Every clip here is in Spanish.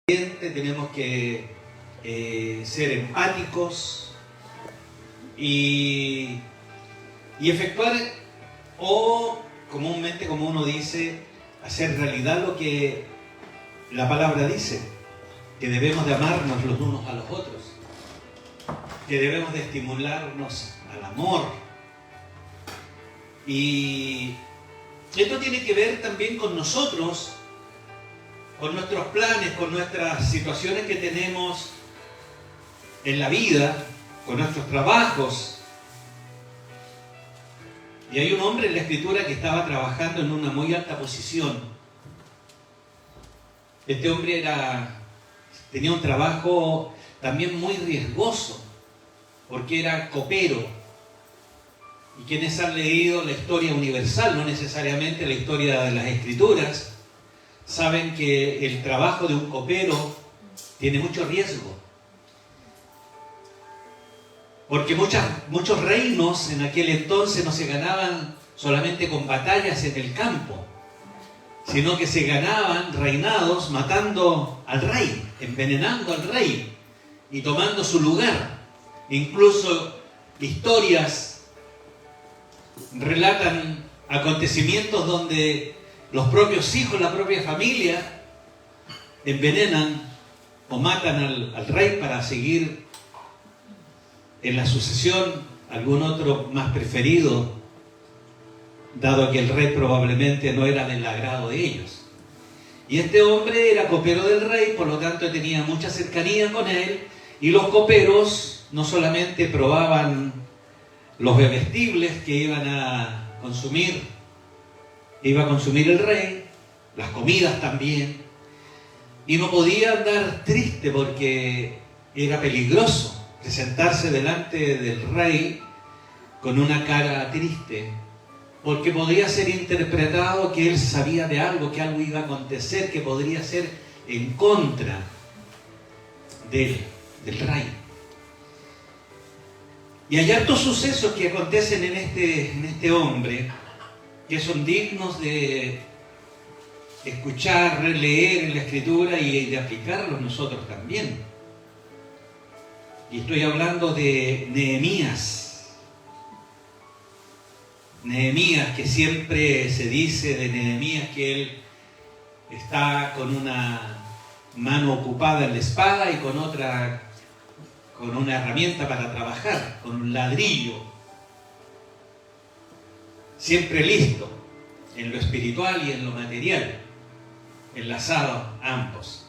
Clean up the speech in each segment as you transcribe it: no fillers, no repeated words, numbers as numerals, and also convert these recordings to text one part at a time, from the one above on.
Tenemos que ser empáticos y efectuar, o comúnmente, como uno dice, hacer realidad lo que la palabra dice, que debemos de amarnos los unos a los otros, que debemos de estimularnos al amor. Y esto tiene que ver también con nosotros, con nuestros planes, con nuestras situaciones que tenemos en la vida, con nuestros trabajos. Y hay un hombre en la Escritura que estaba trabajando en una muy alta posición. Este hombre tenía un trabajo también muy riesgoso, porque era copero. Y quienes han leído la historia universal, no necesariamente la historia de las Escrituras, saben que el trabajo de un copero tiene mucho riesgo. Porque muchos reinos en aquel entonces no se ganaban solamente con batallas en el campo, sino que se ganaban reinados matando al rey, envenenando al rey y tomando su lugar. Incluso historias relatan acontecimientos donde los propios hijos, la propia familia, envenenan o matan al rey para seguir en la sucesión algún otro más preferido, dado que el rey probablemente no era del agrado de ellos. Y este hombre era copero del rey, por lo tanto tenía mucha cercanía con él, y los coperos no solamente probaban los bebestibles que iba a consumir el rey, las comidas también, y no podía andar triste porque era peligroso presentarse delante del rey con una cara triste, porque podría ser interpretado que él sabía de algo, que algo iba a acontecer, que podría ser en contra del rey. Y hay hartos sucesos que acontecen en este hombre, que son dignos de escuchar, leer en la Escritura y de aplicarlos nosotros también. Y estoy hablando de Nehemías. Nehemías, que siempre se dice de Nehemías que él está con una mano ocupada en la espada y con otra con una herramienta para trabajar, con un ladrillo. Siempre listo, en lo espiritual y en lo material, enlazados ambos.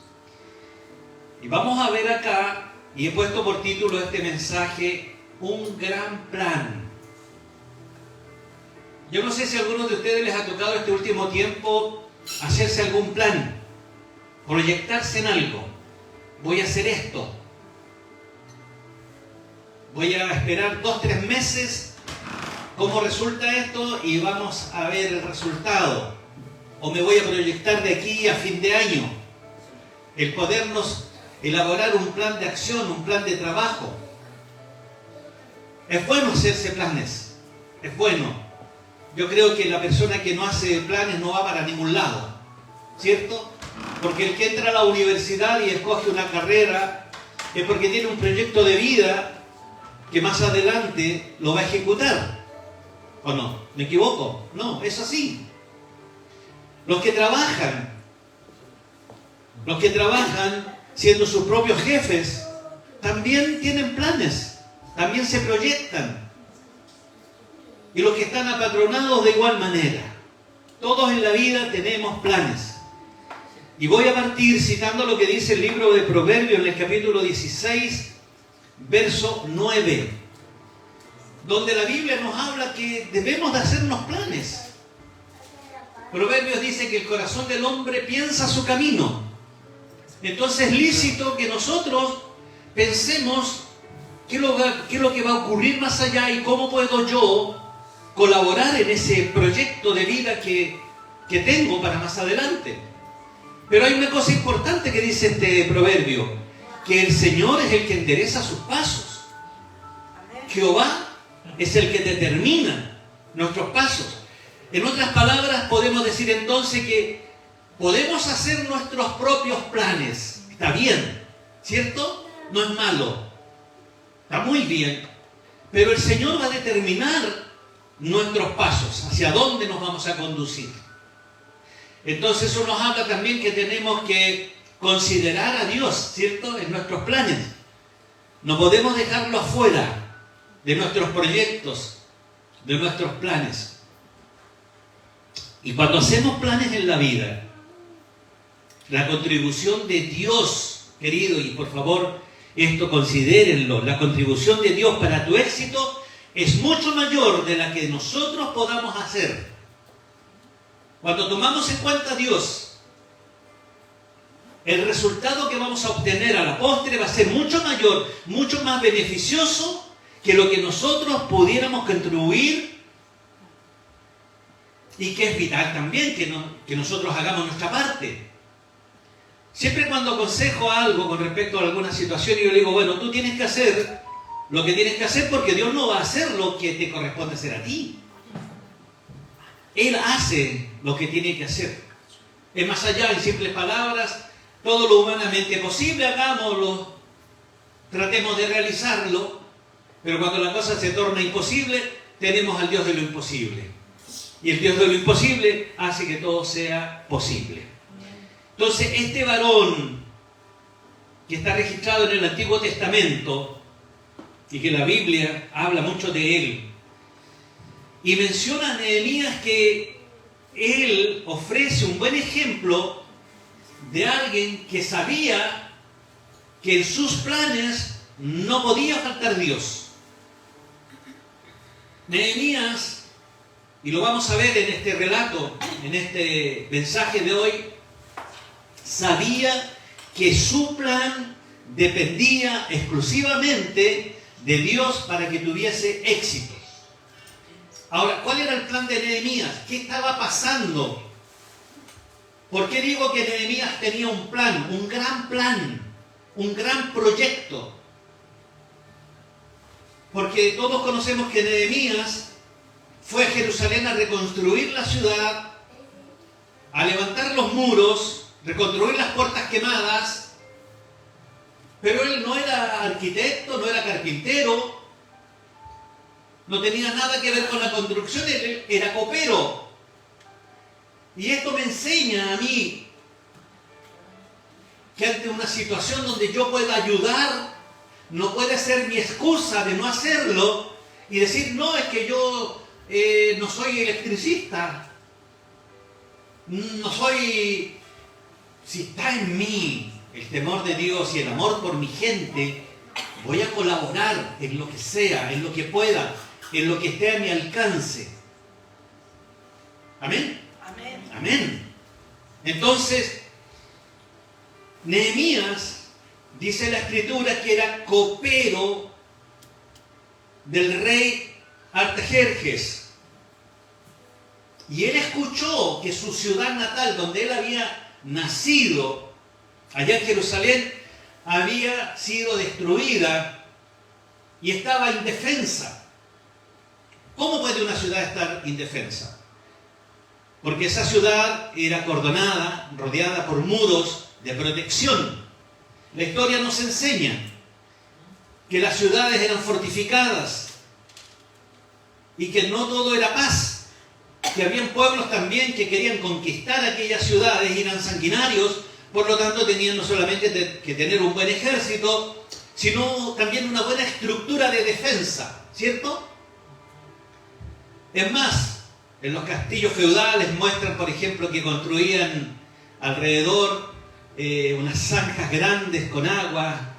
Y vamos a ver acá, y he puesto por título este mensaje, un gran plan. Yo no sé si a algunos de ustedes les ha tocado este último tiempo hacerse algún plan, proyectarse en algo. Voy a hacer esto. Voy a esperar 2-3 meses cómo resulta esto y vamos a ver el resultado. O me voy a proyectar de aquí a fin de año. El podernos elaborar un plan de acción, un plan de trabajo. Es bueno hacerse planes. Es bueno. Yo creo que la persona que no hace planes no va para ningún lado. ¿Cierto? Porque el que entra a la universidad y escoge una carrera es porque tiene un proyecto de vida que más adelante lo va a ejecutar. ¿O no? ¿Me equivoco? No, es así. Los que trabajan siendo sus propios jefes, también tienen planes, también se proyectan. Y los que están apatronados de igual manera. Todos en la vida tenemos planes. Y voy a partir citando lo que dice el libro de Proverbios en el capítulo 16, verso 9, donde la Biblia nos habla que debemos de hacernos planes. Proverbios dice que el corazón del hombre piensa su camino. Entonces es lícito que nosotros pensemos qué es lo que va a ocurrir más allá y cómo puedo yo colaborar en ese proyecto de vida que tengo para más adelante. Pero hay una cosa importante que dice este proverbio, que el Señor es el que endereza sus pasos. Jehová es el que determina nuestros pasos. En otras palabras, podemos decir entonces que podemos hacer nuestros propios planes. Está bien, ¿cierto? No es malo. Está muy bien. Pero el Señor va a determinar nuestros pasos, hacia dónde nos vamos a conducir. Entonces eso nos habla también que tenemos que considerar a Dios, ¿cierto?, en nuestros planes. No podemos dejarlo afuera de nuestros proyectos, de nuestros planes. Y cuando hacemos planes en la vida, la contribución de Dios, querido, y por favor, esto considérenlo, la contribución de Dios para tu éxito es mucho mayor de la que nosotros podamos hacer. Cuando tomamos en cuenta a Dios, el resultado que vamos a obtener a la postre va a ser mucho mayor, mucho más beneficioso que lo que nosotros pudiéramos contribuir, y que es vital también que nosotros hagamos nuestra parte. Siempre cuando aconsejo algo con respecto a alguna situación, yo le digo, bueno, tú tienes que hacer lo que tienes que hacer porque Dios no va a hacer lo que te corresponde hacer a ti. Él hace lo que tiene que hacer. Es más allá, en simples palabras, todo lo humanamente posible, hagámoslo, tratemos de realizarlo, pero cuando la cosa se torna imposible, tenemos al Dios de lo imposible. Y el Dios de lo imposible hace que todo sea posible. Entonces, este varón que está registrado en el Antiguo Testamento y que la Biblia habla mucho de él, y menciona a Nehemías que él ofrece un buen ejemplo de alguien que sabía que en sus planes no podía faltar Dios. Nehemías, y lo vamos a ver en este relato, en este mensaje de hoy, sabía que su plan dependía exclusivamente de Dios para que tuviese éxito. Ahora, ¿cuál era el plan de Nehemías? ¿Qué estaba pasando? ¿Por qué digo que Nehemías tenía un plan, un gran proyecto? Porque todos conocemos que Nehemías fue a Jerusalén a reconstruir la ciudad, a levantar los muros, reconstruir las puertas quemadas, pero él no era arquitecto, no era carpintero, no tenía nada que ver con la construcción, él era copero. Y esto me enseña a mí que ante una situación donde yo pueda ayudar, no puede ser mi excusa de no hacerlo y decir, no, es que yo no soy electricista, no soy... Si está en mí el temor de Dios y el amor por mi gente, voy a colaborar en lo que sea, en lo que pueda, en lo que esté a mi alcance. ¿Amén? Amén. Amén. Entonces, Nehemías, dice la Escritura, que era copero del rey Artajerjes. Y él escuchó que su ciudad natal, donde él había nacido, allá en Jerusalén, había sido destruida y estaba indefensa. ¿Cómo puede una ciudad estar indefensa? Porque esa ciudad era acordonada, rodeada por muros de protección. La historia nos enseña que las ciudades eran fortificadas y que no todo era paz. Que habían pueblos también que querían conquistar aquellas ciudades y eran sanguinarios, por lo tanto tenían no solamente que tener un buen ejército, sino también una buena estructura de defensa, ¿cierto? Es más, en los castillos feudales muestran, por ejemplo, que construían alrededor unas zanjas grandes con agua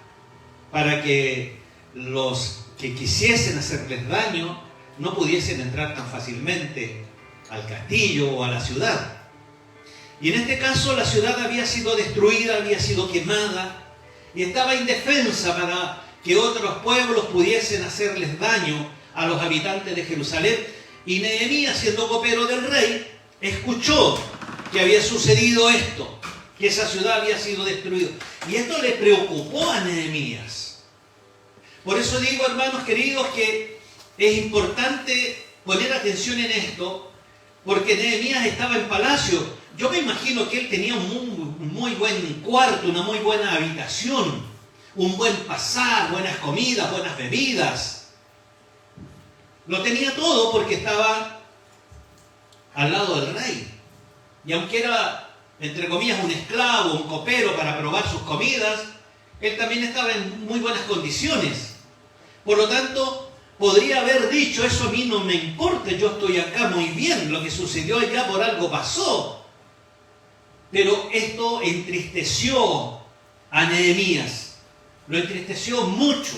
para que los que quisiesen hacerles daño no pudiesen entrar tan fácilmente al castillo o a la ciudad. Y en este caso la ciudad había sido destruida, había sido quemada y estaba indefensa para que otros pueblos pudiesen hacerles daño a los habitantes de Jerusalén. Y Nehemías, siendo copero del rey, escuchó que había sucedido esto, que esa ciudad había sido destruida. Y esto le preocupó a Nehemías. Por eso digo, hermanos queridos, que es importante poner atención en esto, porque Nehemías estaba en palacio. Yo me imagino que él tenía un un muy buen cuarto, una muy buena habitación, un buen pasar, buenas comidas, buenas bebidas. Lo tenía todo porque estaba al lado del rey. Y aunque era, entre comillas, un esclavo, un copero para probar sus comidas, él también estaba en muy buenas condiciones. Por lo tanto, podría haber dicho, eso a mí no me importa, yo estoy acá muy bien, lo que sucedió allá por algo pasó. Pero esto entristeció a Nehemías, lo entristeció mucho,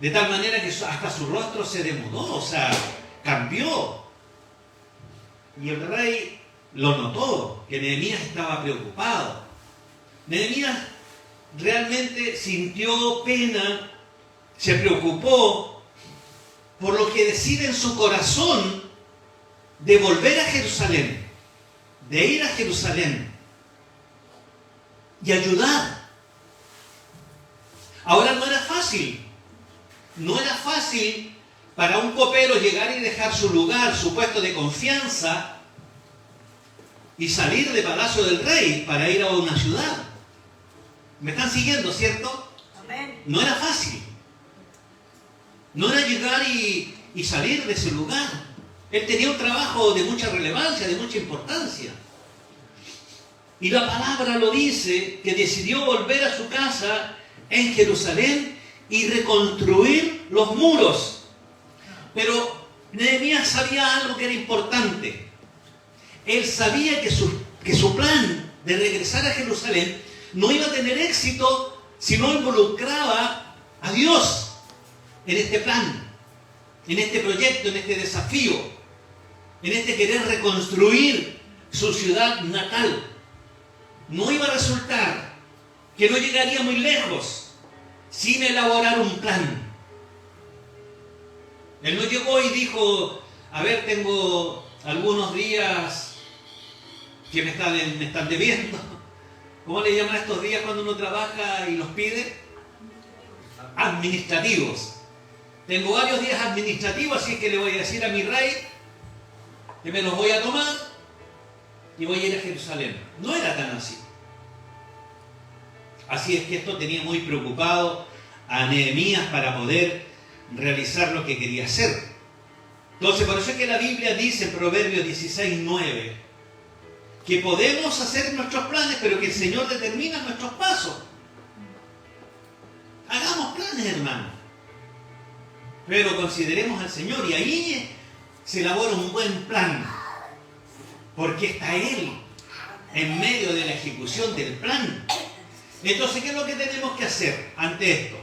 de tal manera que hasta su rostro se demudó, o sea, cambió. Y el rey lo notó, que Nehemías estaba preocupado. Nehemías realmente sintió pena, se preocupó por lo que decide en su corazón de volver a Jerusalén, de ir a Jerusalén y ayudar. Ahora no era fácil para un copero llegar y dejar su lugar, su puesto de confianza y salir de palacio del rey para ir a una ciudad. ¿Me están siguiendo, cierto? Amén. No era fácil. No era llegar y salir de ese lugar. Él tenía un trabajo de mucha relevancia, de mucha importancia. Y la palabra lo dice, que decidió volver a su casa en Jerusalén y reconstruir los muros. Pero Nehemías sabía algo que era importante. Él sabía que su plan de regresar a Jerusalén no iba a tener éxito si no involucraba a Dios en este plan, en este proyecto, en este desafío, en este querer reconstruir su ciudad natal. No iba a resultar, que no llegaría muy lejos sin elaborar un plan. Él no llegó y dijo, a ver, tengo algunos días que me están debiendo. ¿Cómo le llaman a estos días cuando uno trabaja y los pide? Administrativos. Tengo varios días administrativos, así que le voy a decir a mi rey que me los voy a tomar y voy a ir a Jerusalén. No era tan así. Así es que esto tenía muy preocupado a Nehemías para poder realizar lo que quería hacer. Entonces, por eso es que la Biblia dice en Proverbios 16:9 que podemos hacer nuestros planes, pero que el Señor determina nuestros pasos. Hagamos planes, hermano, pero consideremos al Señor, y ahí se elabora un buen plan, porque está Él en medio de la ejecución del plan. Entonces, ¿qué es lo que tenemos que hacer ante esto?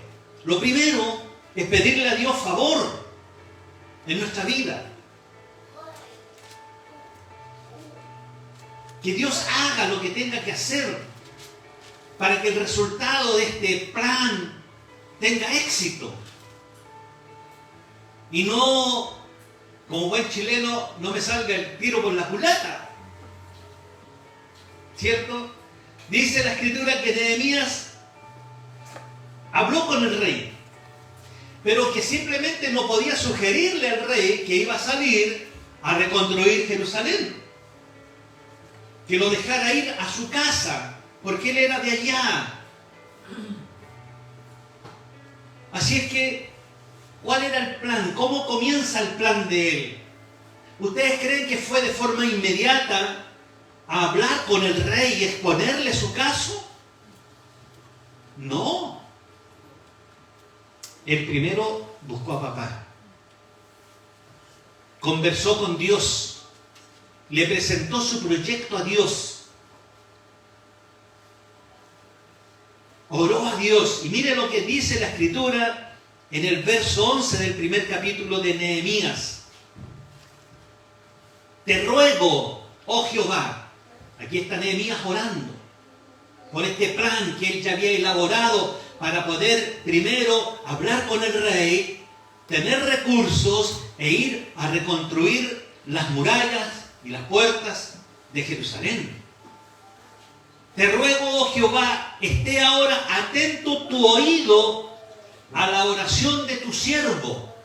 Lo primero es pedirle a Dios favor en nuestra vida. Que Dios haga lo que tenga que hacer para que el resultado de este plan tenga éxito. Y no, como buen chileno, no me salga el tiro por la culata. ¿Cierto? Dice la Escritura que Nehemías habló con el rey, pero que simplemente no podía sugerirle al rey que iba a salir a reconstruir Jerusalén, que lo dejara ir a su casa, porque él era de allá. Así es que, ¿cuál era el plan? ¿Cómo comienza el plan de él? ¿Ustedes creen que fue de forma inmediata a hablar con el rey y exponerle su caso? No. Él primero buscó a papá. Conversó con Dios. Le presentó su proyecto a Dios. Oró a Dios. Y mire lo que dice la Escritura en el verso 11 del primer capítulo de Nehemías. Te ruego, oh Jehová. Aquí está Nehemías orando por este plan que él ya había elaborado para poder primero hablar con el rey, tener recursos e ir a reconstruir las murallas y las puertas de Jerusalén. Te ruego, oh Jehová, esté ahora atento tu oído a la oración de tu siervo.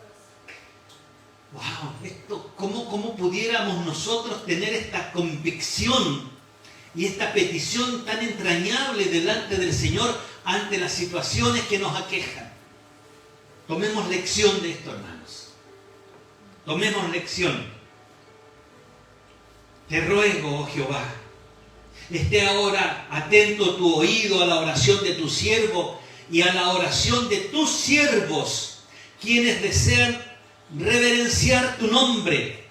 Wow, esto, ¿cómo pudiéramos nosotros tener esta convicción y esta petición tan entrañable delante del Señor ante las situaciones que nos aquejan. Tomemos lección de esto, hermanos. Tomemos lección. Te ruego, oh Jehová, esté ahora atento tu oído a la oración de tu siervo y a la oración de tus siervos, quienes desean reverenciar tu nombre.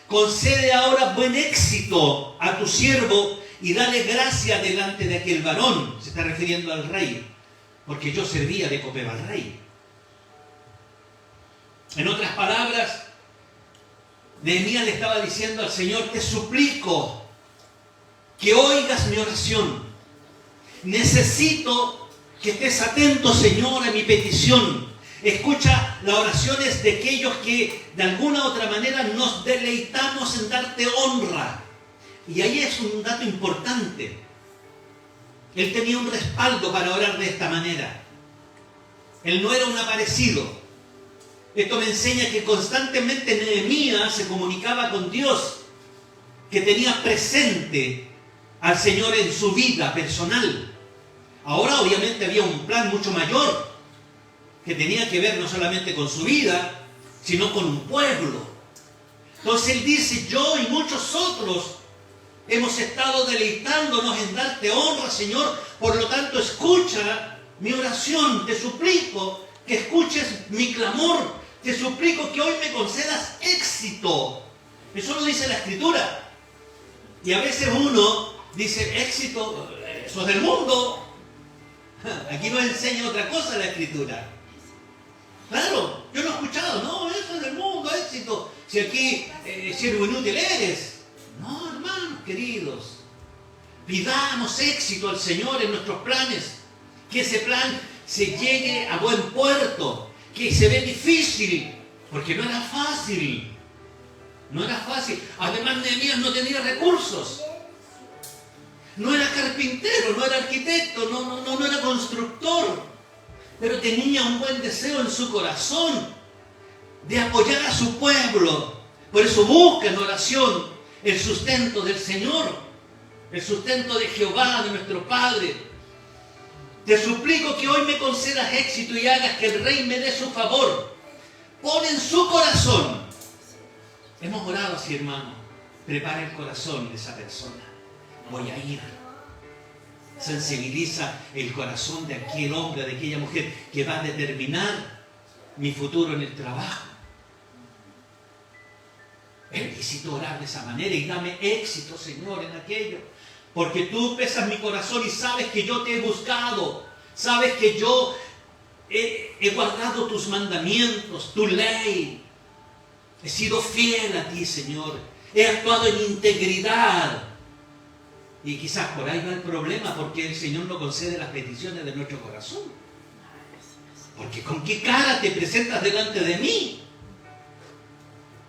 Concede ahora buen éxito a tu siervo y dale gracia delante de aquel varón. Se está refiriendo al rey, porque yo servía de copero al rey. En otras palabras, Nehemías le estaba diciendo al Señor: te suplico que oigas mi oración. Necesito que estés atento, Señor, a mi petición. Escucha las oraciones de aquellos que de alguna u otra manera nos deleitamos en darte honra. Y ahí es un dato importante. Él tenía un respaldo para orar de esta manera. Él no era un aparecido. Esto me enseña que constantemente Nehemías se comunicaba con Dios, que tenía presente al Señor en su vida personal. Ahora obviamente había un plan mucho mayor, que tenía que ver no solamente con su vida, sino con un pueblo. Entonces él dice: yo y muchos otros hemos estado deleitándonos en darte honra, Señor. Por lo tanto, escucha mi oración. Te suplico que escuches mi clamor. Te suplico que hoy me concedas éxito. Eso lo dice la Escritura. Y a veces uno dice: éxito, eso es del mundo. Aquí nos enseña otra cosa la Escritura. Claro, yo lo he escuchado: no, eso es del mundo, éxito. Si aquí siervo inútil eres. No, hermanos queridos. Pidamos éxito al Señor en nuestros planes. Que ese plan se llegue a buen puerto. Que se ve difícil, porque no era fácil. No era fácil. Además, Nehemías no tenía recursos. No era carpintero, no era arquitecto, no era constructor. Pero tenía un buen deseo en su corazón de apoyar a su pueblo. Por eso busca en oración el sustento del Señor, el sustento de Jehová, de nuestro Padre. Te suplico que hoy me concedas éxito y hagas que el rey me dé su favor. Pon en su corazón. Hemos orado así, hermano. Prepara el corazón de esa persona. Voy a ir. Sensibiliza el corazón de aquel hombre, de aquella mujer que va a determinar mi futuro en el trabajo. Necesito orar de esa manera y dame éxito, Señor, en aquello. Porque tú pesas mi corazón y sabes que yo te he buscado. Sabes que yo he guardado tus mandamientos, tu ley. He sido fiel a ti, Señor. He actuado en integridad. Y quizás por ahí va el problema, porque el Señor no concede las peticiones de nuestro corazón. Porque ¿con qué cara te presentas delante de mí?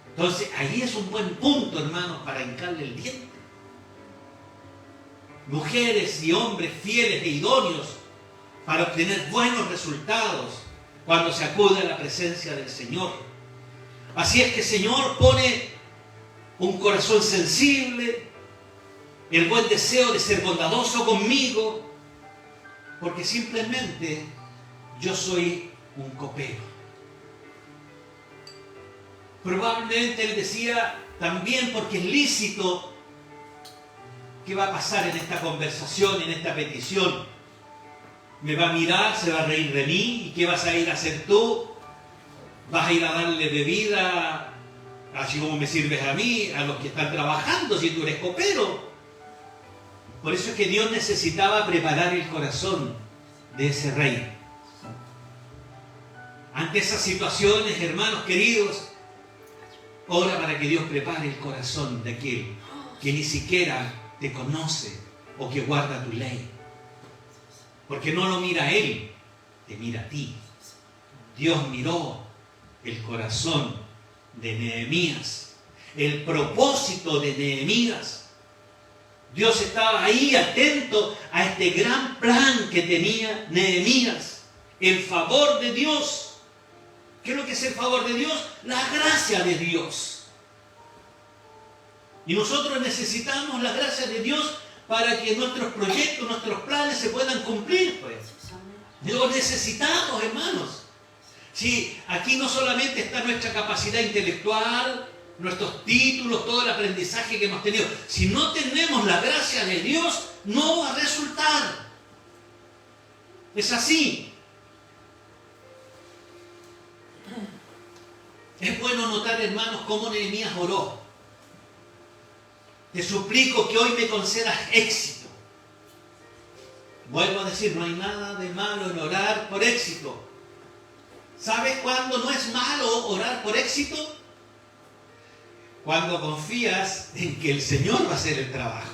Entonces ahí es un buen punto, hermanos, para hincarle el diente. Mujeres y hombres fieles e idóneos para obtener buenos resultados cuando se acude a la presencia del Señor. Así es que, Señor, pone un corazón sensible, el buen deseo de ser bondadoso conmigo, porque simplemente yo soy un copero. Probablemente él decía también, porque es lícito, ¿qué va a pasar en esta conversación, en esta petición? ¿Me va a mirar, se va a reír de mí? ¿Y qué vas a ir a hacer tú? ¿Vas a ir a darle bebida, así como me sirves a mí, a los que están trabajando, si tú eres copero? Por eso es que Dios necesitaba preparar el corazón de ese rey. Ante esas situaciones, hermanos queridos, ora para que Dios prepare el corazón de aquel que ni siquiera te conoce o que guarda tu ley. Porque no lo mira a él, te mira a ti. Dios miró el corazón de Nehemías, el propósito de Nehemías. Dios estaba ahí atento a este gran plan que tenía Nehemías. El favor de Dios. ¿Qué es lo que es el favor de Dios? La gracia de Dios. Y nosotros necesitamos la gracia de Dios para que nuestros proyectos, nuestros planes se puedan cumplir, pues. Lo necesitamos, hermanos. Sí, aquí no solamente está nuestra capacidad intelectual, nuestros títulos, todo el aprendizaje que hemos tenido. Si no tenemos la gracia de Dios, no va a resultar. Es así. Es bueno notar, hermanos, cómo Nehemías oró. Te suplico que hoy me concedas éxito. Vuelvo a decir, no hay nada de malo en orar por éxito. ¿Sabes cuándo no es malo orar por éxito? Cuando confías en que el Señor va a hacer el trabajo.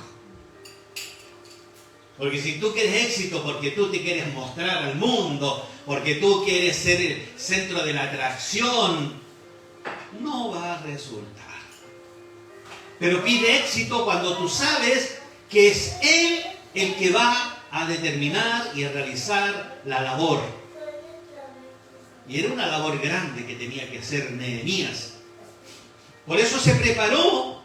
Porque si tú quieres éxito porque tú te quieres mostrar al mundo, porque tú quieres ser el centro de la atracción, no va a resultar. Pero pide éxito cuando tú sabes que es Él el que va a determinar y a realizar la labor. Y era una labor grande que tenía que hacer Nehemías. Por eso se preparó,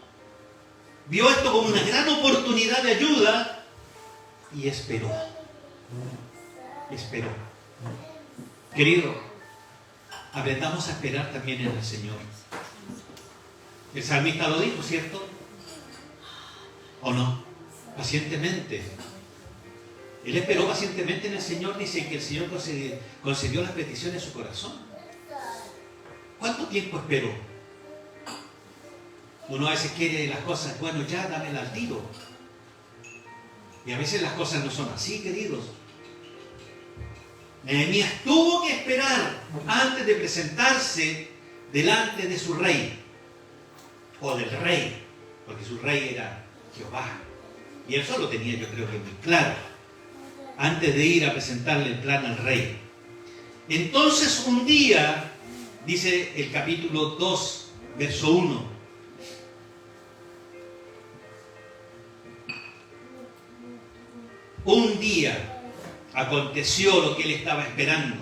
vio esto como una gran oportunidad de ayuda y esperó. Esperó. Querido, aprendamos a esperar también en el Señor. El salmista lo dijo, ¿cierto? ¿O no? Pacientemente. Él esperó pacientemente en el Señor, dice que el Señor concedió las peticiones de su corazón. ¿Cuánto tiempo esperó? Uno a veces quiere las cosas, bueno, ya dámela al tiro. Y a veces las cosas no son así, queridos. Nehemías tuvo que esperar antes de presentarse delante de su rey. O del rey, porque su rey era Jehová. Y eso lo tenía, yo creo que muy claro, antes de ir a presentarle el plan al rey. Entonces un día, dice el capítulo 2, verso 1, un día aconteció lo que él estaba esperando.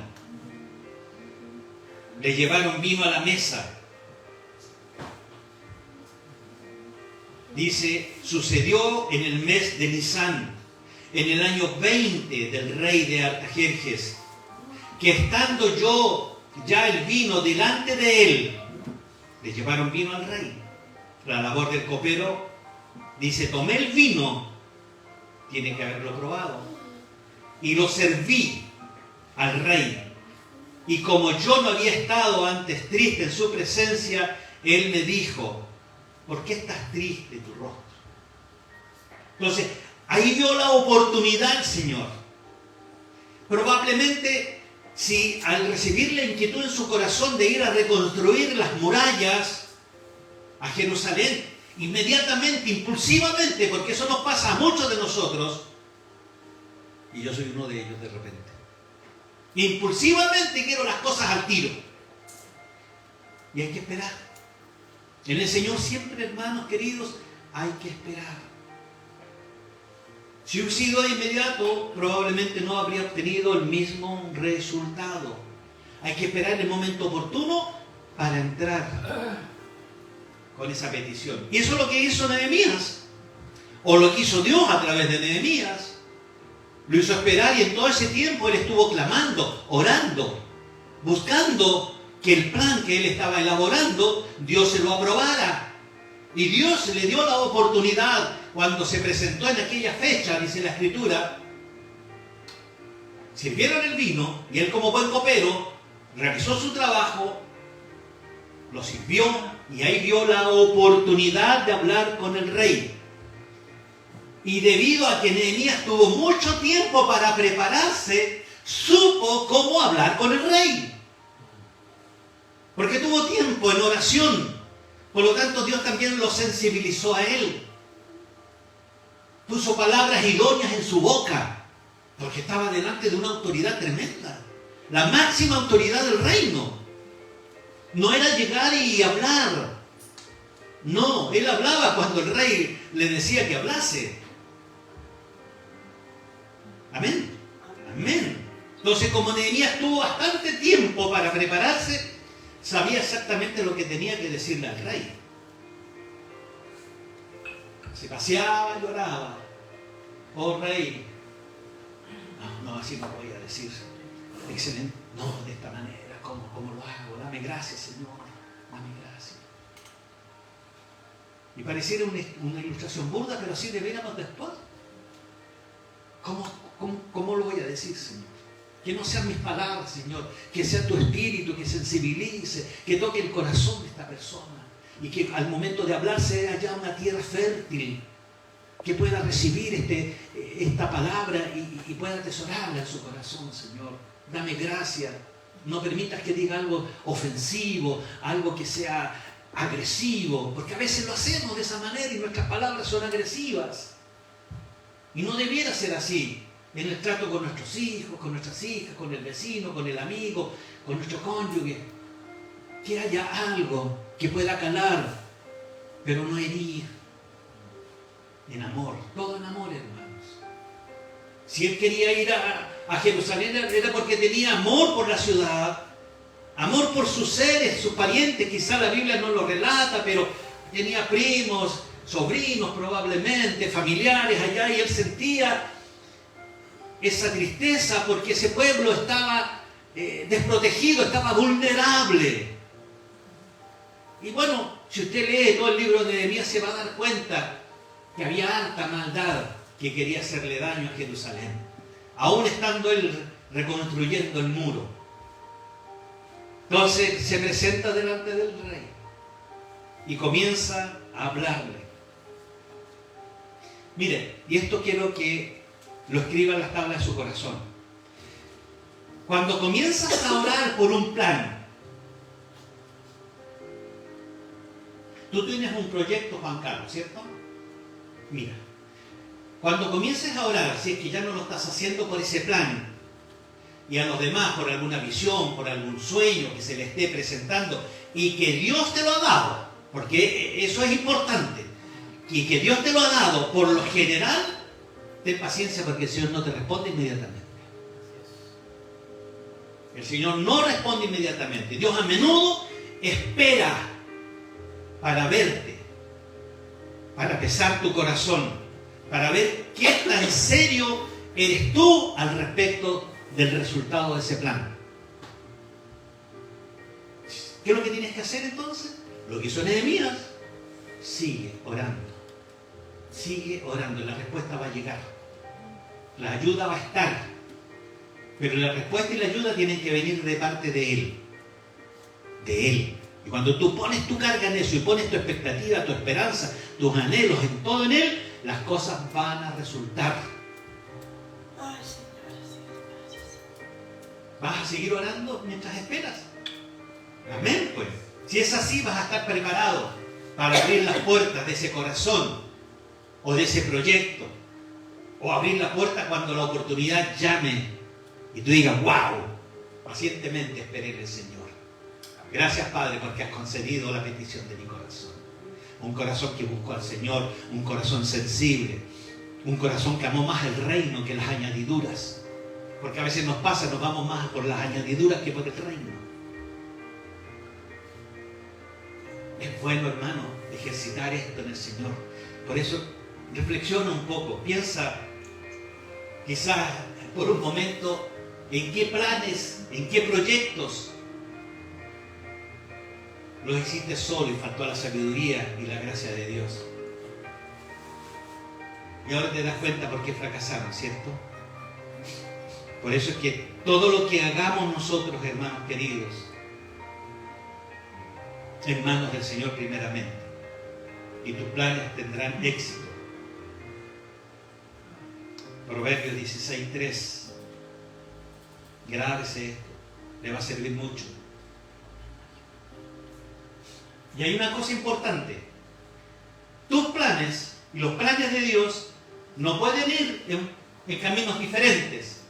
Le llevaron vino a la mesa. Dice, sucedió en el mes de Nisán, en el año 20 del rey de Artajerjes, que estando yo ya el vino delante de él, le llevaron vino al rey. La labor del copero, dice, tomé el vino, tiene que haberlo probado, y lo serví al rey. Y como yo no había estado antes triste en su presencia, él me dijo, ¿por qué estás triste tu rostro? Entonces, ahí vio la oportunidad el Señor. Probablemente, si al recibir la inquietud en su corazón de ir a reconstruir las murallas a Jerusalén, inmediatamente, impulsivamente, porque eso nos pasa a muchos de nosotros, y yo soy uno de ellos de repente, impulsivamente quiero las cosas al tiro. Y hay que esperar. En el Señor siempre, hermanos queridos, hay que esperar. Si hubiera sido de inmediato, probablemente no habría obtenido el mismo resultado. Hay que esperar el momento oportuno para entrar con esa petición. Y eso es lo que hizo Nehemías, o lo que hizo Dios a través de Nehemías. Lo hizo esperar y en todo ese tiempo él estuvo clamando, orando, buscando que el plan que él estaba elaborando, Dios se lo aprobara. Y Dios le dio la oportunidad cuando se presentó en aquella fecha, dice la Escritura, sirvieron el vino y él como buen copero realizó su trabajo, lo sirvió y ahí vio la oportunidad de hablar con el rey. Y debido a que Nehemías tuvo mucho tiempo para prepararse, supo cómo hablar con el rey. Porque tuvo tiempo en oración. Por lo tanto, Dios también lo sensibilizó a él. Puso palabras idóneas en su boca. Porque estaba delante de una autoridad tremenda. La máxima autoridad del reino. No era llegar y hablar. No, él hablaba cuando el rey le decía que hablase. Amén. Amén. Entonces, como Nehemías tuvo bastante tiempo para prepararse, sabía exactamente lo que tenía que decirle al rey. Se paseaba y oraba. oh rey, no, así no voy a decir, excelente, no, de esta manera, ¿cómo lo hago? Dame gracias, Señor, dame gracias. Y pareciera una ilustración burda, pero así deberíamos de actuar. ¿Cómo lo voy a decir, Señor? Que no sean mis palabras, Señor, que sea tu espíritu, que sensibilice, que toque el corazón de esta persona y que al momento de hablar sea ya una tierra fértil, que pueda recibir esta palabra y pueda atesorarla en su corazón, Señor. Dame gracia, no permitas que diga algo ofensivo, algo que sea agresivo, porque a veces lo hacemos de esa manera y nuestras palabras son agresivas. Y no debiera ser así en el trato con nuestros hijos, con nuestras hijas, con el vecino, con el amigo, con nuestro cónyuge. Que haya algo que pueda calar, pero no herir. En amor, todo en amor, hermanos. Si él quería ir a Jerusalén era porque tenía amor por la ciudad, amor por sus seres, sus parientes. Quizá la Biblia no lo relata, pero tenía primos, sobrinos probablemente, familiares allá, y él sentía esa tristeza porque ese pueblo estaba desprotegido, estaba vulnerable. Y bueno, si usted lee todo el libro de Nehemías se va a dar cuenta que había harta maldad que quería hacerle daño a Jerusalén, aún estando él reconstruyendo el muro. Entonces se presenta delante del rey y comienza a hablarle. Mire, y esto quiero que lo escriba en las tablas de su corazón. Cuando comienzas a orar por un plan, tú tienes un proyecto, Juan Carlos, ¿cierto? Mira, cuando comiences a orar, si es que ya no lo estás haciendo por ese plan, y a los demás por alguna visión, por algún sueño que se le esté presentando, y que Dios te lo ha dado, porque eso es importante, y que Dios te lo ha dado, por lo general, ten paciencia porque el Señor no te responde inmediatamente. El Señor no responde inmediatamente. Dios a menudo espera para verte, para pesar tu corazón, para ver qué tan serio eres tú al respecto del resultado de ese plan. ¿Qué es lo que tienes que hacer entonces? Lo que hizo Nehemías. Sigue orando. Sigue orando y la respuesta va a llegar. La ayuda va a estar. Pero la respuesta y la ayuda tienen que venir de parte de Él. De Él. Y cuando tú pones tu carga en eso y pones tu expectativa, tu esperanza, tus anhelos en todo en Él, las cosas van a resultar. ¿Vas a seguir orando mientras esperas? Amén, pues. Si es así, vas a estar preparado para abrir las puertas de ese corazón o de ese proyecto, o abrir la puerta cuando la oportunidad llame y tú digas, wow, pacientemente esperé en el Señor. Gracias, Padre, porque has concedido la petición de mi corazón. Un corazón que buscó al Señor, un corazón sensible, un corazón que amó más el reino que las añadiduras. Porque a veces nos pasa, nos vamos más por las añadiduras que por el reino. Es bueno, hermano, ejercitar esto en el Señor. Por eso, reflexiona un poco, piensa quizás por un momento en qué planes, en qué proyectos los hiciste solo y faltó la sabiduría y la gracia de Dios. Y ahora te das cuenta por qué fracasaron, ¿cierto? Por eso es que todo lo que hagamos nosotros, hermanos queridos, en manos del Señor primeramente, y tus planes tendrán éxito. Proverbios 16:3. Grábese esto, le va a servir mucho. Y hay una cosa importante. Tus planes y los planes de Dios no pueden ir en caminos diferentes.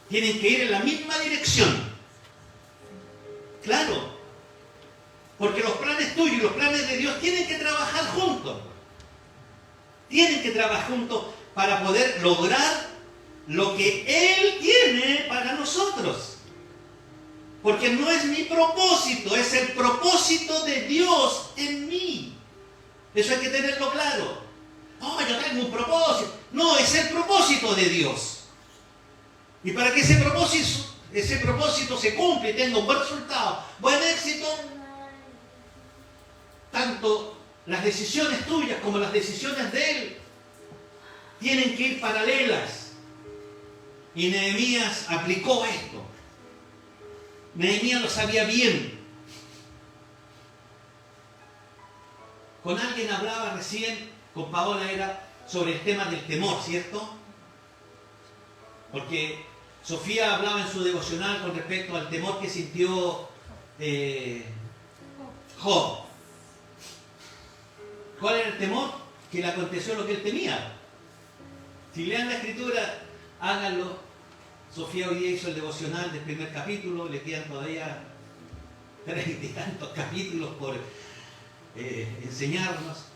Tienen que ir en la misma dirección. Claro. Porque los planes tuyos y los planes de Dios tienen que trabajar juntos. Tienen que trabajar juntos para poder lograr lo que Él tiene para nosotros. Porque no es mi propósito, es el propósito de Dios en mí. Eso hay que tenerlo claro. Oh, yo tengo un propósito. No, es el propósito de Dios. Y para que ese propósito se cumpla y tenga un buen resultado, buen éxito, tanto las decisiones tuyas como las decisiones de Él tienen que ir paralelas. Y Nehemías aplicó esto. Nehemías lo sabía bien. Con alguien hablaba recién, con Paola, era sobre el tema del temor, ¿cierto? Porque Sofía hablaba en su devocional con respecto al temor que sintió Job. ¿Cuál era el temor? Que le aconteció lo que él temía. Si lean la escritura, háganlo. Sofía hoy día hizo el devocional del primer capítulo, le quedan todavía 30 y tantos capítulos por enseñarnos.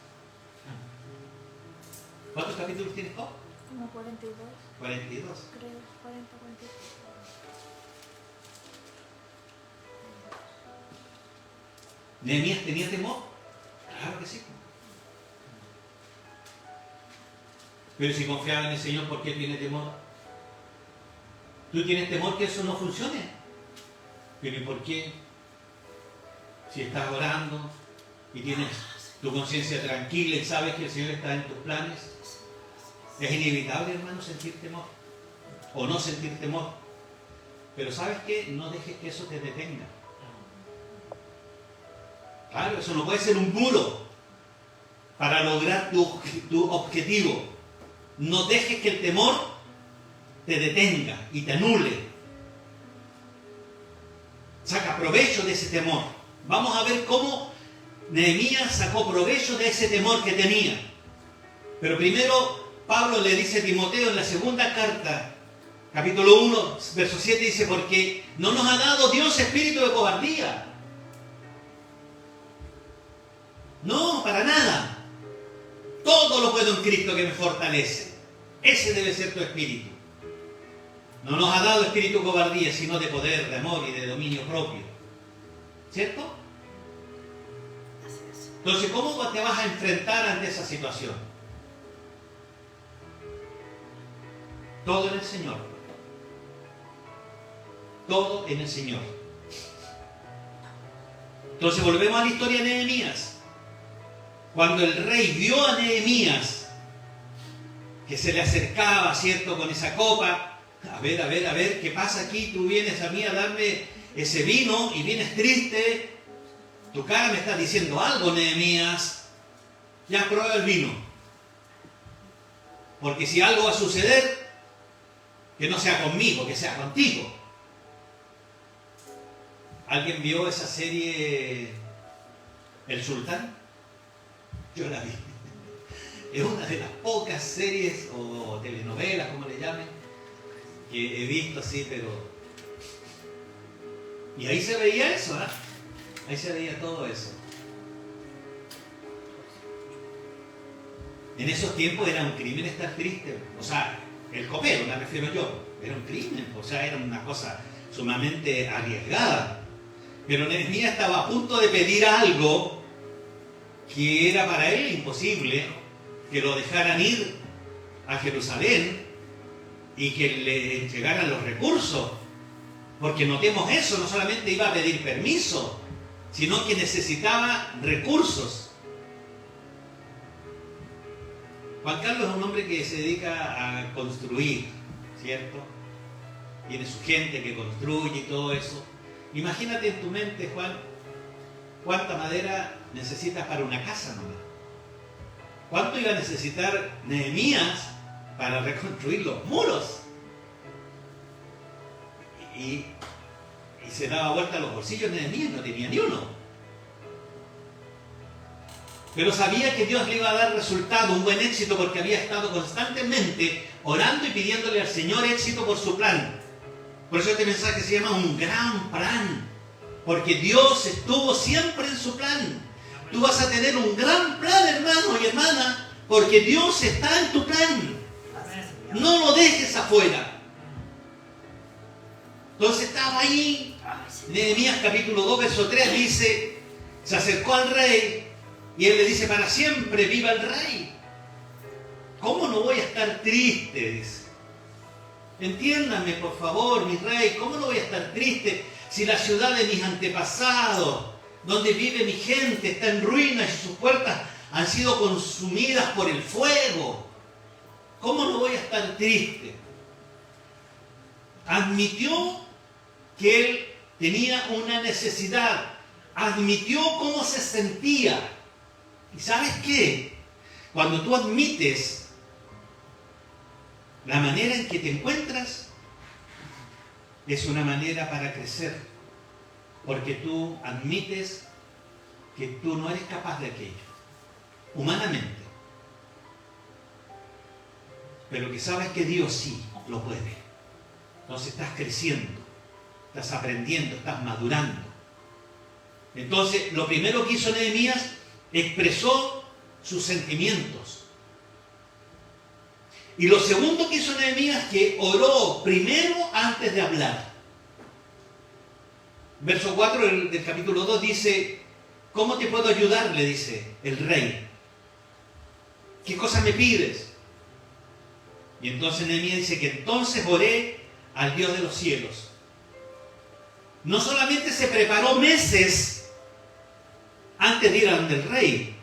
¿Cuántos capítulos tienes, Job? Como 42. 42. Creo, 40, 42. ¿Nehemías tenía temor? Claro que sí. Pero si confiaba en el Señor, ¿por qué tiene temor? ¿Tú tienes temor que eso no funcione? Pero ¿y por qué? Si estás orando y tienes tu conciencia tranquila y sabes que el Señor está en tus planes, es inevitable, hermano, sentir temor o no sentir temor. Pero ¿sabes qué? No dejes que eso te detenga. Claro, eso no puede ser un muro para lograr tu objetivo. No dejes que el temor te detenga y te anule. Saca provecho de ese temor. Vamos a ver cómo Nehemías sacó provecho de ese temor que tenía. Pero primero Pablo le dice a Timoteo en la segunda carta, capítulo 1, verso 7, dice: porque no nos ha dado Dios espíritu de cobardía. No, para nada. Todo lo puedo en Cristo que me fortalece. Ese debe ser tu espíritu. No nos ha dado espíritu de cobardía, sino de poder, de amor y de dominio propio. ¿Cierto? Entonces, ¿cómo te vas a enfrentar ante esa situación? Todo en el Señor. Todo en el Señor. Entonces, volvemos a la historia de Nehemías. Cuando el rey vio a Nehemías que se le acercaba, ¿cierto?, con esa copa, a ver, ¿qué pasa aquí? Tú vienes a mí a darme ese vino y vienes triste. Tu cara me está diciendo algo, Nehemías. Ya prueba el vino. Porque si algo va a suceder, que no sea conmigo, que sea contigo. ¿Alguien vio esa serie El Sultán? Yo la vi. Es una de las pocas series o telenovelas, como le llamen, que he visto así, pero... Y ahí se veía eso, ¿eh? Ahí se veía todo eso. En esos tiempos era un crimen estar triste. O sea, el copero, me refiero yo. Era un crimen, o sea, era una cosa sumamente arriesgada. Pero Nehemías estaba a punto de pedir algo que era para él imposible, que lo dejaran ir a Jerusalén y que le entregaran los recursos. Porque notemos eso, no solamente iba a pedir permiso, sino que necesitaba recursos. Juan Carlos es un hombre que se dedica a construir, ¿cierto? Tiene su gente que construye y todo eso. Imagínate en tu mente, Juan, cuánta madera necesitas para una casa nomás. ¿Cuánto iba a necesitar Nehemías para reconstruir los muros? Y se daba vuelta a los bolsillos de Nehemías, no tenía ni uno. Pero sabía que Dios le iba a dar resultado, un buen éxito, porque había estado constantemente orando y pidiéndole al Señor éxito por su plan. Por eso este mensaje se llama un gran plan, porque Dios estuvo siempre en su plan. Tú vas a tener un gran plan, hermano y hermana, porque Dios está en tu plan. No lo dejes afuera. Entonces estaba ahí, Nehemías capítulo 2, verso 3 dice, se acercó al rey y él le dice: para siempre viva el rey. ¿Cómo no voy a estar triste? Dice. Entiéndanme, por favor, mi rey, ¿cómo no voy a estar triste si la ciudad de mis antepasados, donde vive mi gente, está en ruinas y sus puertas han sido consumidas por el fuego? ¿Cómo no voy a estar triste? Admitió que él tenía una necesidad, admitió cómo se sentía. ¿Y sabes qué? Cuando tú admites la manera en que te encuentras, es una manera para crecer, porque tú admites que tú no eres capaz de aquello, humanamente, pero que sabes que Dios sí lo puede. Entonces estás creciendo, estás aprendiendo, estás madurando. Entonces, lo primero que hizo Nehemías, expresó sus sentimientos. Y lo segundo que hizo Nehemías, que oró primero antes de hablar. Verso 4 del capítulo 2 dice, ¿cómo te puedo ayudar?, le dice el rey. ¿Qué cosa me pides? Y entonces Nehemías dice que entonces oré al Dios de los cielos. No solamente se preparó meses antes de ir a donde el rey,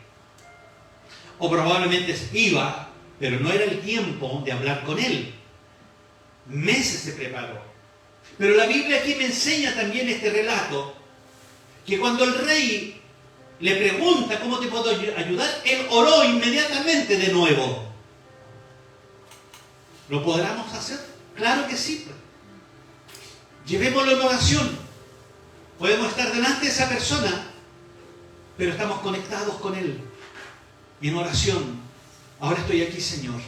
o probablemente iba, pero no era el tiempo de hablar con él. Meses se preparó. Pero la Biblia aquí me enseña también este relato, que cuando el rey le pregunta cómo te puedo ayudar, él oró inmediatamente de nuevo. ¿Lo podremos hacer? Claro que sí. Llevémoslo en oración. Podemos estar delante de esa persona, pero estamos conectados con él en oración. Ahora estoy aquí, Señor.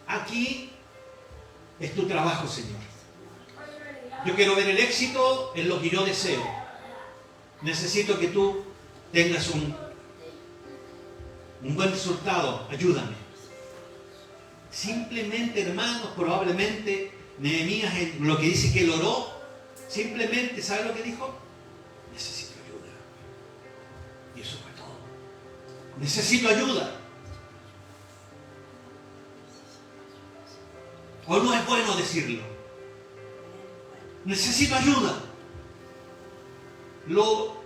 Aquí es tu trabajo, Señor. Yo quiero ver el éxito en lo que yo deseo. Necesito que tú tengas un buen resultado. Ayúdame. Simplemente, hermanos, probablemente Nehemías, en lo que dice que él oró, simplemente, ¿sabe lo que dijo? Necesito ayuda. Y eso fue todo. Necesito ayuda. ¿O no es bueno decirlo? Necesito ayuda. Lo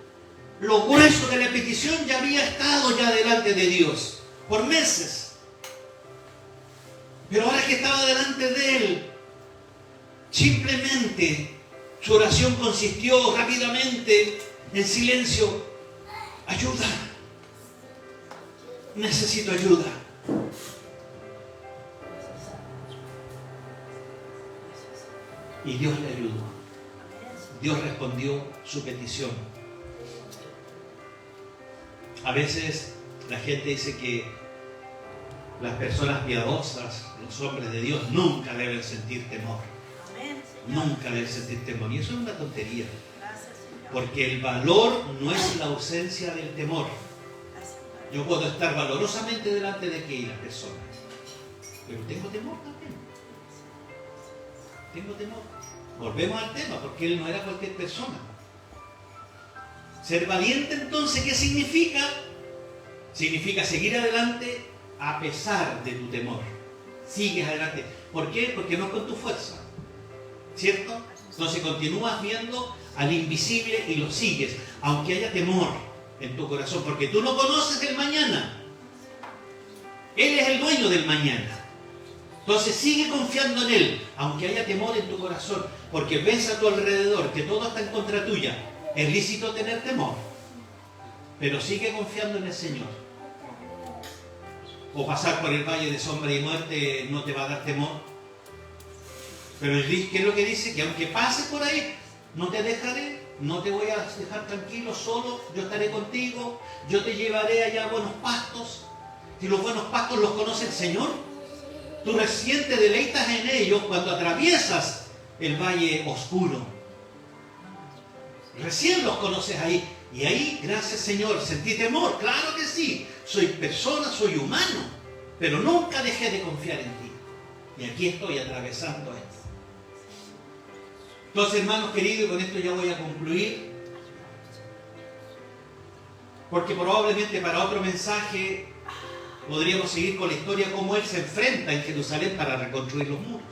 grueso de la petición ya había estado ya delante de Dios por meses. Pero ahora que estaba delante de Él, simplemente su oración consistió rápidamente en silencio. Ayuda. Necesito ayuda. Y Dios le ayudó. Dios respondió su petición. A veces la gente dice que las personas piadosas, los hombres de Dios, nunca deben sentir temor. Nunca deben sentir temor. Y eso es una tontería. Porque el valor no es la ausencia del temor. Yo puedo estar valorosamente delante de aquellas personas, pero tengo temor también. Tengo temor. Volvemos al tema, porque él no era cualquier persona. Ser valiente, entonces, ¿qué significa? Significa seguir adelante a pesar de tu temor. Sigues adelante. ¿Por qué? Porque no es con tu fuerza. ¿Cierto? Entonces continúas viendo al invisible y lo sigues, aunque haya temor en tu corazón, porque tú no conoces el mañana. Él es el dueño del mañana. Entonces sigue confiando en Él, aunque haya temor en tu corazón, porque ves a tu alrededor que todo está en contra tuya. Es lícito tener temor, pero sigue confiando en el Señor. O pasar por el valle de sombra y muerte no te va a dar temor. Pero ¿qué es lo que dice? Que aunque pases por ahí, no te dejaré, no te voy a dejar tranquilo, solo, yo estaré contigo, yo te llevaré allá a buenos pastos. Si los buenos pastos los conoce el Señor, tú recién te deleitas en ellos cuando atraviesas el valle oscuro. Recién los conoces ahí. Y ahí, gracias Señor, sentí temor. Claro que sí. Soy persona, soy humano. Pero nunca dejé de confiar en ti. Y aquí estoy atravesando esto. Entonces, hermanos queridos, y con esto ya voy a concluir. Porque probablemente para otro mensaje Podríamos seguir con la historia cómo él se enfrenta en Jerusalén para reconstruir los muros.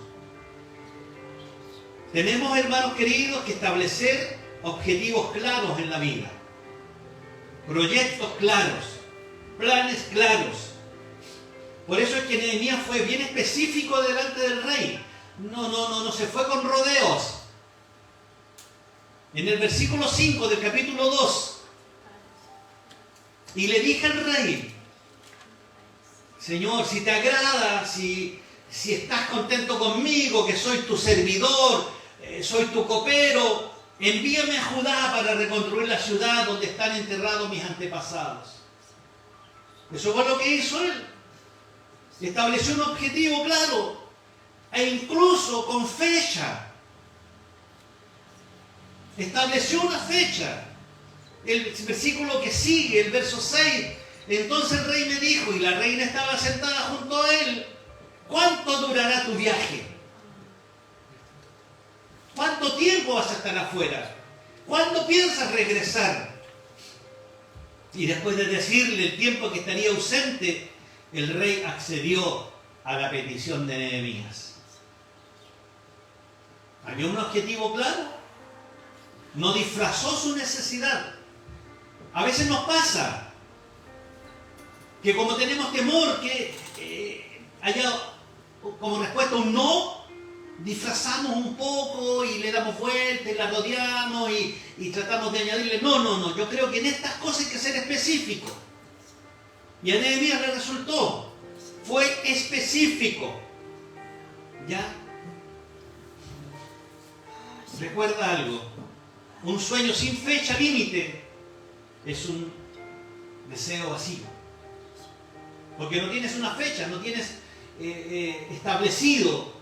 Tenemos, hermanos queridos, que establecer objetivos claros en la vida. Proyectos claros, planes claros. Por eso es que Nehemías fue bien específico delante del rey. No se fue con rodeos. En el versículo 5 del capítulo 2, y le dije al rey, Señor, si te agrada, si estás contento conmigo, que soy tu servidor, soy tu copero, envíame a Judá para reconstruir la ciudad donde están enterrados mis antepasados. Eso fue lo que hizo él. Estableció un objetivo claro, e incluso con fecha. Estableció una fecha. El versículo que sigue, el verso 6, entonces el rey me dijo, y la reina estaba sentada junto a él, ¿cuánto durará tu viaje? ¿Cuánto tiempo vas a estar afuera? ¿Cuándo piensas regresar? Y después de decirle el tiempo que estaría ausente, el rey accedió a la petición de Nehemías. ¿Había un objetivo claro? No disfrazó su necesidad. A veces nos pasa que como tenemos temor que haya como respuesta un no, disfrazamos un poco y le damos vuelta y la rodeamos y tratamos de añadirle no. Yo creo que en estas cosas hay que ser específico. Y a Nehemías le resultó. Fue específico. ¿Ya? Recuerda algo. Un sueño sin fecha límite es un deseo vacío. Porque no tienes una fecha, no tienes establecido.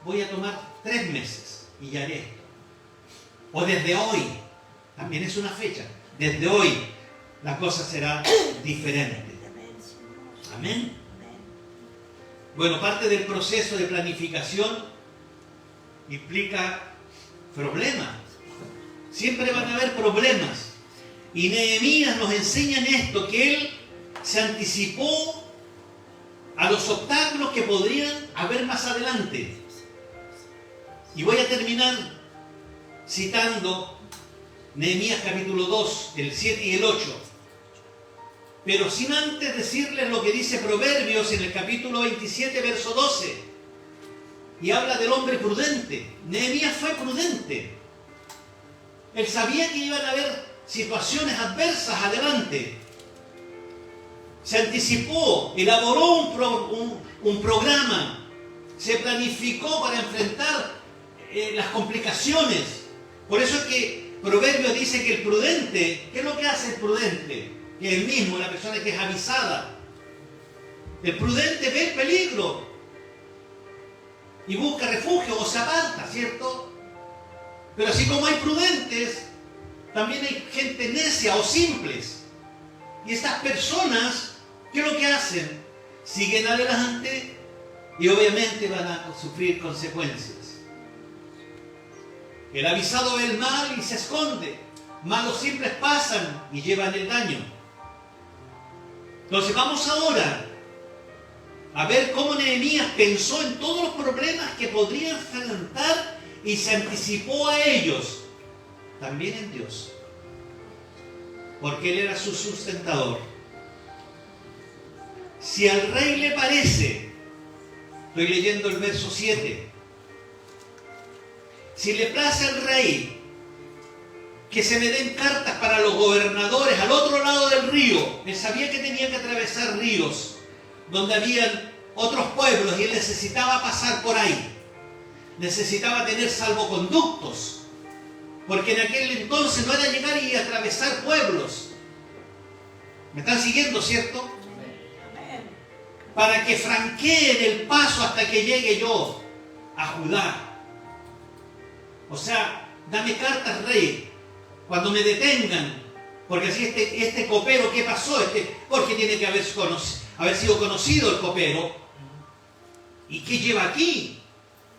Voy a tomar 3 meses y ya haré esto. O desde hoy, también es una fecha. Desde hoy la cosa será diferente. Amén. Bueno, parte del proceso de planificación implica problemas. Siempre van a haber problemas. Y Nehemías nos enseña en esto que él se anticipó a los obstáculos que podrían haber más adelante. Y voy a terminar citando Nehemías capítulo 2, el 7 y el 8. Pero sin antes decirles lo que dice Proverbios en el capítulo 27, verso 12. Y habla del hombre prudente. Nehemías fue prudente. Él sabía que iban a haber situaciones adversas adelante. Se anticipó, elaboró un programa, se planificó para enfrentar las complicaciones. Por eso es que Proverbios dice que el prudente, ¿qué es lo que hace el prudente? Que es el mismo, la persona que es avisada. El prudente ve el peligro y busca refugio o se aparta, ¿cierto? Pero así como hay prudentes, también hay gente necia o simples. Y estas personas, ¿qué es lo que hacen? Siguen adelante y obviamente van a sufrir consecuencias. El avisado ve el mal y se esconde. Malos simples pasan y llevan el daño. Entonces vamos ahora a ver cómo Nehemías pensó en todos los problemas que podría enfrentar y se anticipó a ellos, también en Dios, porque Él era su sustentador. Si al rey le parece, estoy leyendo el verso 7, si le place al rey que se me den cartas para los gobernadores al otro lado del río, él sabía que tenía que atravesar ríos donde habían otros pueblos y él necesitaba pasar por ahí. Necesitaba tener salvoconductos, porque en aquel entonces no era llegar y atravesar pueblos. ¿Me están siguiendo, cierto? Amén. Para que franqueen el paso hasta que llegue yo a Judá. O sea, dame cartas, rey, cuando me detengan, porque así este copero, ¿qué pasó? Porque tiene que haber sido conocido el copero. ¿Y qué lleva aquí?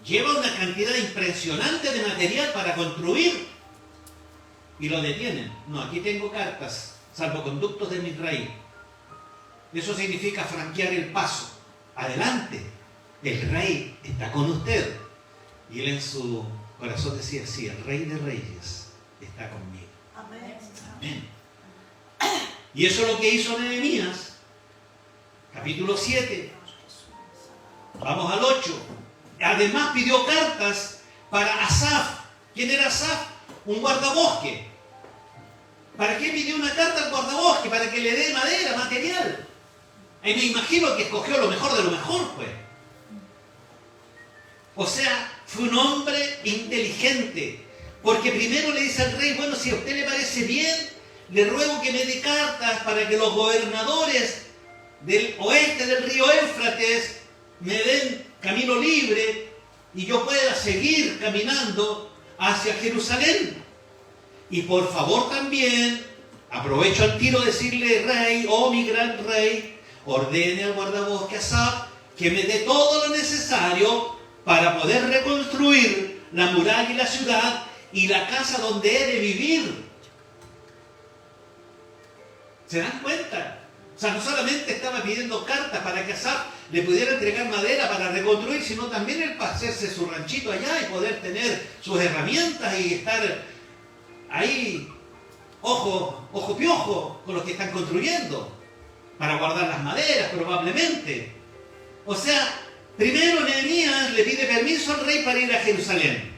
Lleva una cantidad impresionante de material para construir. Y lo detienen. No, aquí tengo cartas, salvoconductos de mi rey. Eso significa franquear el paso. Adelante, el rey está con usted. Y él en su corazón decía, sí, el Rey de Reyes está conmigo. Amén. Amén. Y eso es lo que hizo Nehemías. Capítulo 7. Vamos al 8. Además pidió cartas para Asaf. ¿Quién era Asaf? Un guardabosque. ¿Para qué pidió una carta al guardabosque? Para que le dé madera, material. Y me imagino que escogió lo mejor de lo mejor, pues. O sea, fue un hombre inteligente. Porque primero le dice al rey, bueno, si a usted le parece bien, le ruego que me dé cartas para que los gobernadores del oeste del río Éufrates me den camino libre y yo pueda seguir caminando hacia Jerusalén. Y por favor también, aprovecho al tiro de decirle, rey, oh mi gran rey, ordene al guardabosque Asaf que me dé todo lo necesario para poder reconstruir la muralla y la ciudad y la casa donde he de vivir. ¿Se dan cuenta? O sea, no solamente estaba pidiendo cartas para que Asaf le pudiera entregar madera para reconstruir, sino también él para hacerse su ranchito allá y poder tener sus herramientas y estar ahí, ojo piojo, con los que están construyendo, para guardar las maderas probablemente. O sea, primero Nehemías le pide permiso al rey para ir a Jerusalén.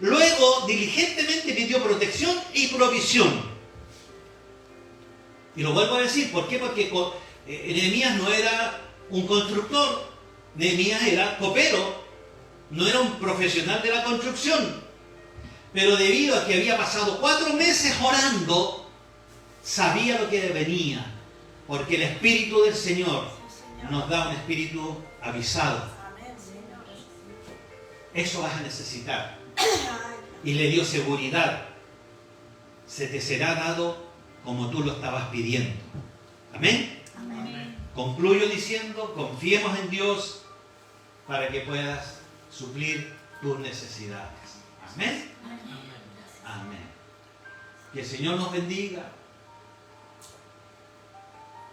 Luego, diligentemente pidió protección y provisión. Y lo vuelvo a decir, ¿por qué? Porque Nehemías no era un constructor, Nehemías era copero, no era un profesional de la construcción. Pero debido a que había pasado 4 meses orando, sabía lo que venía, porque el Espíritu del Señor nos da un espíritu avisado. Eso vas a necesitar. Y le dio seguridad. Se te será dado como tú lo estabas pidiendo. Amén. Amén. Concluyo diciendo, confiemos en Dios para que puedas suplir tus necesidades. Amén. Amén. Que el Señor nos bendiga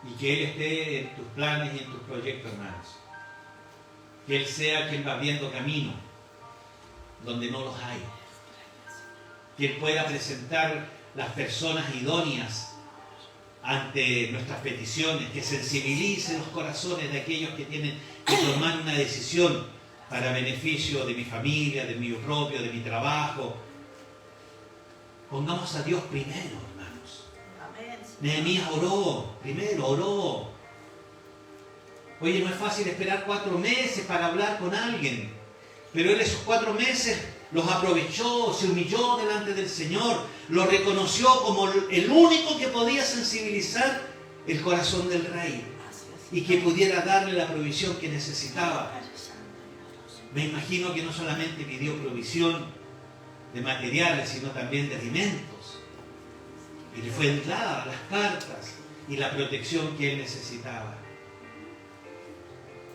y que Él esté en tus planes y en tus proyectos, hermanos. Que Él sea quien va abriendo camino donde no los hay. Que Él pueda presentar las personas idóneas ante nuestras peticiones, que sensibilice los corazones de aquellos que tienen que tomar una decisión para beneficio de mi familia, de mi propio, de mi trabajo. Pongamos a Dios primero, hermanos. Nehemías oró, primero oró. Oye, no es fácil esperar 4 meses para hablar con alguien, pero él esos 4 meses los aprovechó, se humilló delante del Señor, lo reconoció como el único que podía sensibilizar el corazón del rey y que pudiera darle la provisión que necesitaba. Me imagino que no solamente pidió provisión de materiales, sino también de alimentos. Y le fue dada las cartas y la protección que él necesitaba.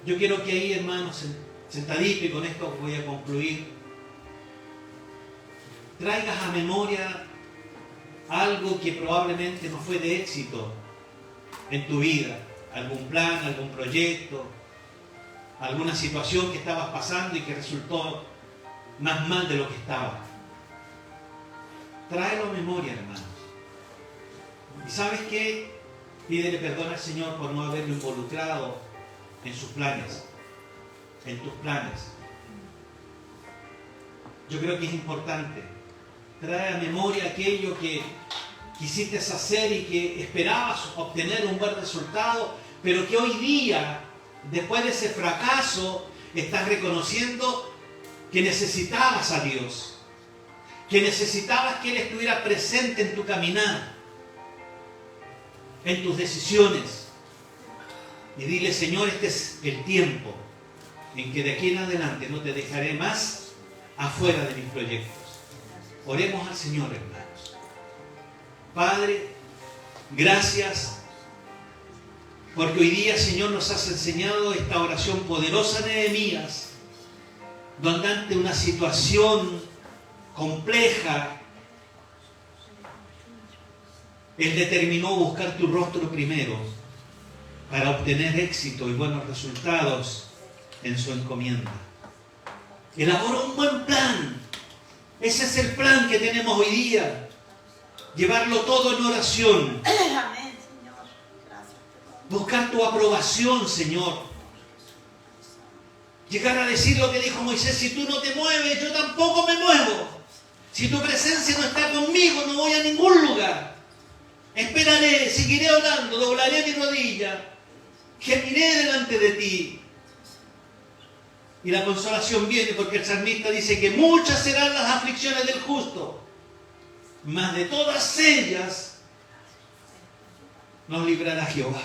Yo quiero que ahí, hermanos, sentadito, y con esto voy a concluir, traigas a memoria algo que probablemente no fue de éxito en tu vida, algún plan, algún proyecto, alguna situación que estabas pasando y que resultó más mal de lo que estaba. Tráelo a memoria, hermanos. ¿Y sabes qué? Pídele perdón al Señor por no haberlo involucrado en sus planes, en tus planes. Yo creo que es importante. Trae a memoria aquello que quisiste hacer y que esperabas obtener un buen resultado, pero que hoy día, después de ese fracaso, estás reconociendo que necesitabas a Dios, que necesitabas que Él estuviera presente en tu caminar, en tus decisiones. Y dile, Señor, este es el tiempo en que de aquí en adelante no te dejaré más afuera de mis proyectos. Oremos al Señor, hermanos. Padre, gracias porque hoy día, Señor, nos has enseñado esta oración poderosa de Nehemías, donde ante una situación compleja, él determinó buscar tu rostro primero para obtener éxito y buenos resultados en su encomienda. Elabora un buen plan. Ese es el plan que tenemos hoy día. Llevarlo todo en oración. Amén, Señor. Gracias. Buscar tu aprobación, Señor. Llegar a decir lo que dijo Moisés: si tú no te mueves, yo tampoco me muevo. Si tu presencia no está conmigo, no voy a ningún lugar. Esperaré, seguiré orando, doblaré mi rodilla, gemiré delante de ti. Y la consolación viene porque el salmista dice que muchas serán las aflicciones del justo, mas de todas ellas nos librará Jehová.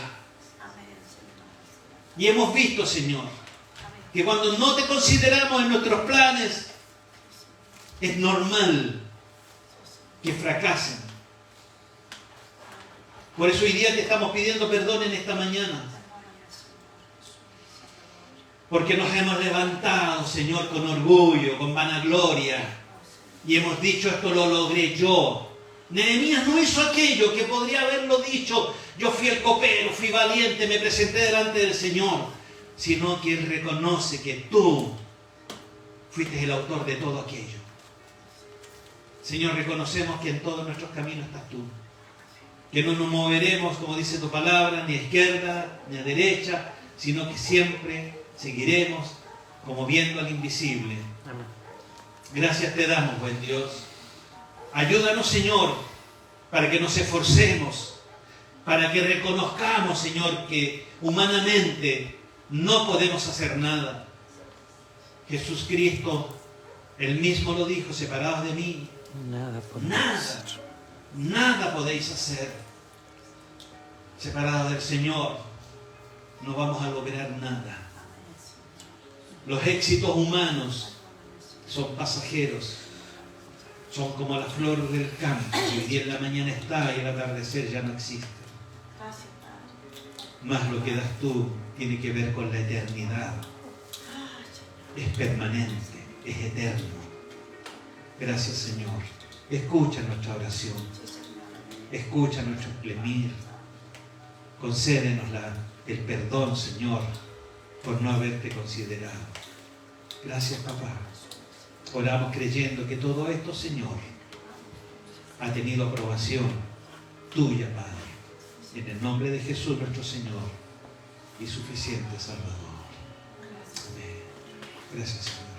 Amén, Señor. Y hemos visto, Señor, que cuando no te consideramos en nuestros planes, es normal que fracasen. Por eso hoy día te estamos pidiendo perdón en esta mañana. Porque nos hemos levantado, Señor, con orgullo, con vanagloria. Y hemos dicho: esto lo logré yo. Nehemías no hizo aquello que podría haberlo dicho: yo fui el copero, fui valiente, me presenté delante del Señor. Sino que él reconoce que tú fuiste el autor de todo aquello. Señor, reconocemos que en todos nuestros caminos estás tú. Que no nos moveremos, como dice tu palabra, ni a izquierda ni a derecha, sino que siempre seguiremos como viendo al invisible. Amén. Gracias te damos, buen Dios. Ayúdanos, Señor, para que nos esforcemos, para que reconozcamos, Señor, que humanamente no podemos hacer nada. Jesús Cristo, Él mismo lo dijo: separados de mí, nada podéis hacer. Separados del Señor, no vamos a lograr nada. Los éxitos humanos son pasajeros, son como la flor del campo, que hoy día en la mañana está y al atardecer ya no existe. Gracias, Padre. Más lo que das tú tiene que ver con la eternidad. Es permanente, es eterno. Gracias, Señor. Escucha nuestra oración. Escucha nuestro gemir. Concédenos el perdón, Señor, por no haberte considerado. Gracias, papá. Oramos creyendo que todo esto, Señor, ha tenido aprobación tuya, Padre. En el nombre de Jesús, nuestro Señor y suficiente Salvador. Amén. Gracias, Señor.